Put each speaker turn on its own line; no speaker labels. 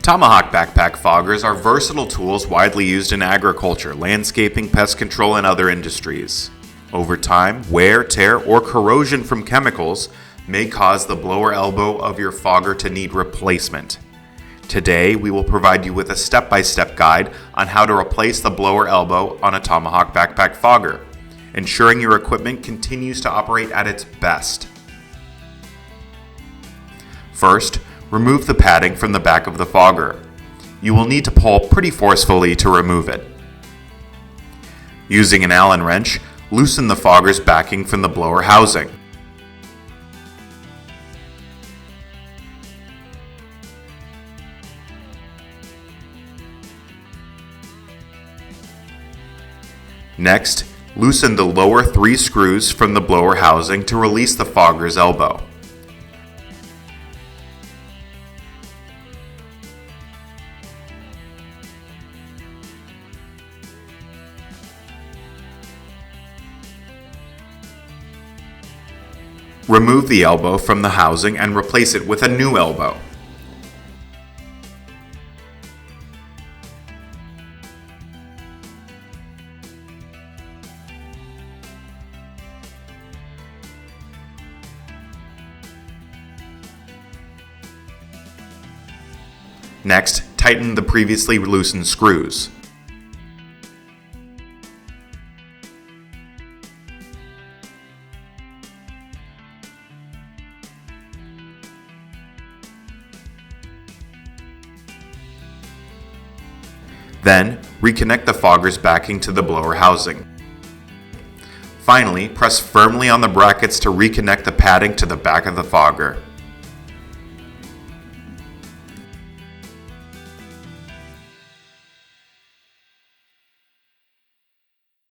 Tomahawk backpack foggers are versatile tools widely used in agriculture, landscaping, pest control, and other industries. Over time, wear, tear, or corrosion from chemicals may cause the blower elbow of your fogger to need replacement. Today, we will provide you with a step-by-step guide on how to replace the blower elbow on a Tomahawk backpack fogger, ensuring your equipment continues to operate at its best. First, remove the padding from the back of the fogger. You will need to pull pretty forcefully to remove it. Using an Allen wrench, loosen the fogger's backing from the blower housing. Next, loosen the lower 3 screws from the blower housing to release the fogger's elbow. Remove the elbow from the housing and replace it with a new elbow. Next, tighten the previously loosened screws. Then, reconnect the fogger's backing to the blower housing. Finally, press firmly on the brackets to reconnect the padding to the back of the fogger.